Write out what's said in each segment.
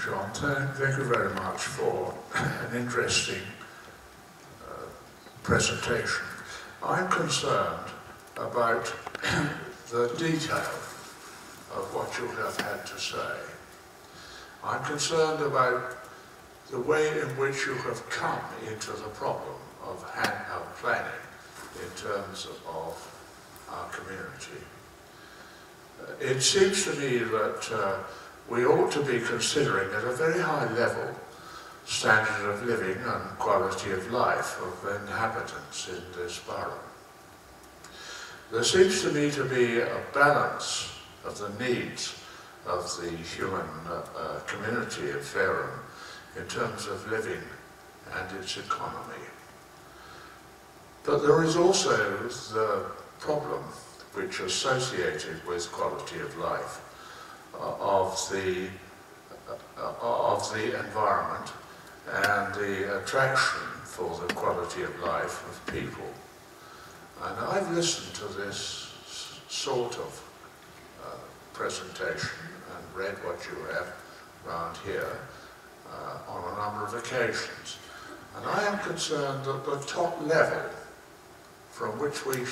John. Thank you very much for an interesting presentation. I'm concerned about the detail of what you have had to say. I'm concerned about the way in which you have come into the problem of planning in terms of our community. It seems to me that we ought to be considering at a very high level standard of living and quality of life of inhabitants in this borough. There seems to me to be a balance of the needs of the human community of Fareham in terms of living and its economy. But there is also the problem which is associated with quality of life of the environment and the attraction for the quality of life of people. And I've listened to this sort of presentation and read what you have around here on a number of occasions. And I am concerned that the top level from which we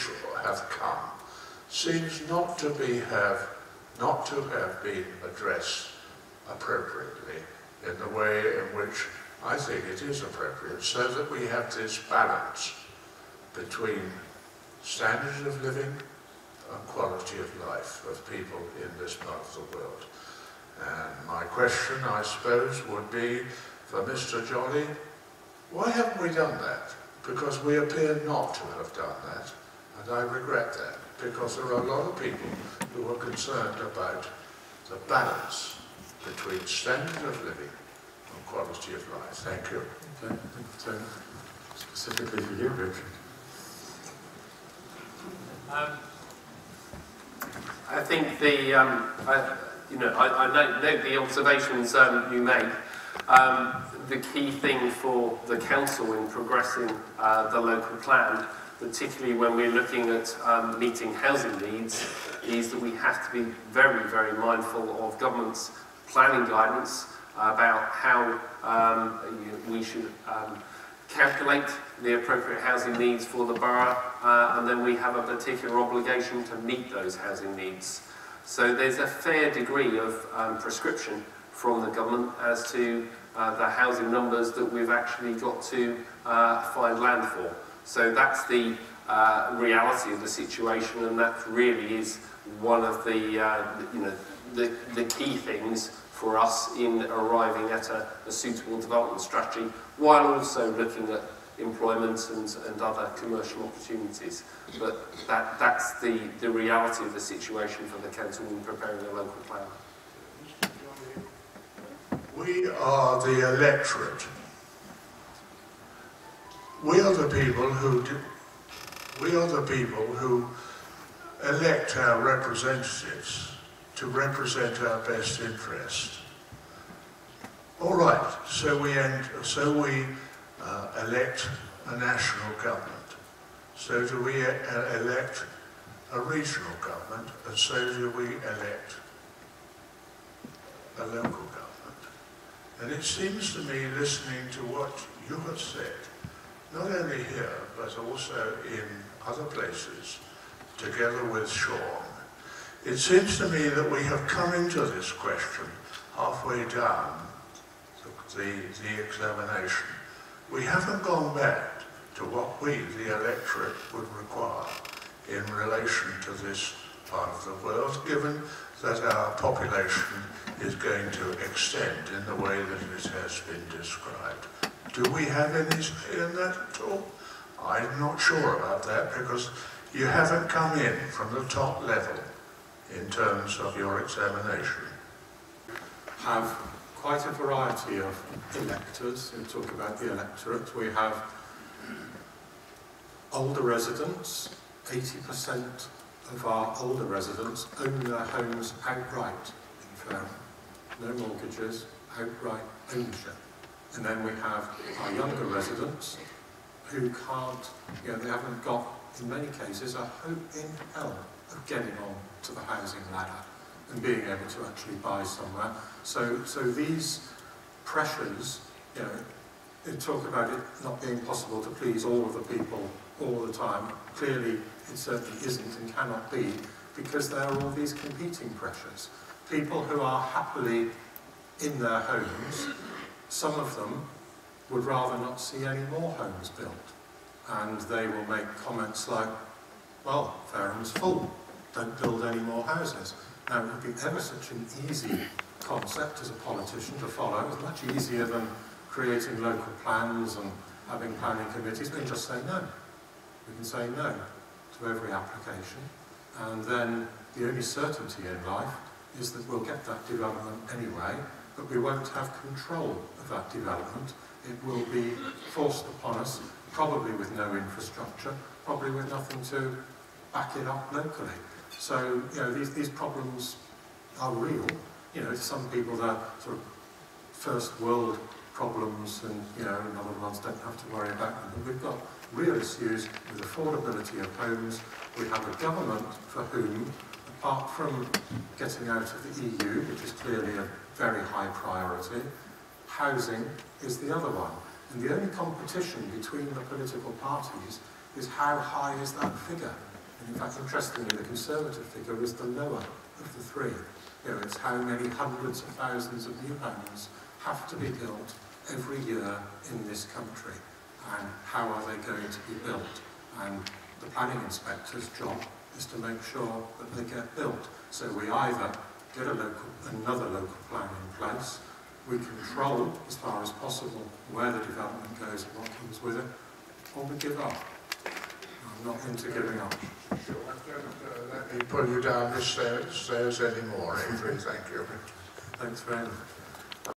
have come seems not to have been addressed appropriately in the way in which I think it is appropriate, so that we have this balance between standards of living and quality of life of people in this part of the world. And my question, I suppose, would be for Mr. Jolly, why haven't we done that? Because we appear not to have done that, and I regret that, because there are a lot of people who are concerned about the balance between standard of living and quality of life. Thank you. Okay, so specifically for you, Richard. I think I note the observations you made. The key thing for the council in progressing the local plan, particularly when we're looking at meeting housing needs, is that we have to be very, very mindful of government's planning guidance about how we should calculate the appropriate housing needs for the borough, and then we have a particular obligation to meet those housing needs. So there's a fair degree of prescription from the government as to the housing numbers that we've actually got to find land for. So that's the reality of the situation, and that really is one of the key things for us in arriving at a suitable development strategy, while also looking at employment and other commercial opportunities. But that's the reality of the situation for the council in preparing a local plan. We are the electorate. We are the people who elect our representatives to represent our best interest. All right, so we elect a national government. So do we elect a regional government, and so do we elect a local government. And it seems to me, listening to what you have said, not only here, but also in other places, together with Sean, it seems to me that we have come into this question halfway down the examination. We haven't gone back to what we, the electorate, would require in relation to this part of the world, given that our population is going to extend in the way that it has been described. Do we have any say in that at all? I'm not sure about that, because you haven't come in from the top level in terms of your examination. Have quite a variety of electors who talk about the electorate. We have older residents. 80% of our older residents own their homes outright in Fareham. No mortgages, outright ownership. And then we have our younger residents who can't, they haven't got, in many cases, a hope in hell of getting on to the housing ladder and being able to actually buy somewhere. So these pressures, you know, they talk about it not being possible to please all of the people all the time. Clearly, it certainly isn't and cannot be, because there are all these competing pressures. People who are happily in their homes, some of them would rather not see any more homes built. And they will make comments like, well, Fareham's full, don't build any more houses. Now, it would be ever such an easy concept as a politician to follow. It's much easier than creating local plans and having planning committees. We can just say no. We can say no to every application. And then the only certainty in life is that we'll get that development anyway, but we won't have control of that development. It will be forced upon us, probably with no infrastructure, probably with nothing to back it up locally. So, you know, these problems are real. You know, some people are sort of first world problems and, you know, and other ones don't have to worry about them. But we've got real issues with affordability of homes. We have a government for whom, apart from getting out of the EU, which is clearly a very high priority, housing is the other one. And the only competition between the political parties is how high is that figure. And in fact, interestingly, the Conservative figure is the lower of the three. You know, it's how many hundreds of thousands of new homes have to be built every year in this country, and how are they going to be built. And the planning inspector's job is to make sure that they get built. So we either get another local plan in place, we control as far as possible where the development goes and what comes with it, or we give up. I'm not into giving up. Sure, don't let me pull you down the stairs anymore, Avery, thank you. Thanks very much.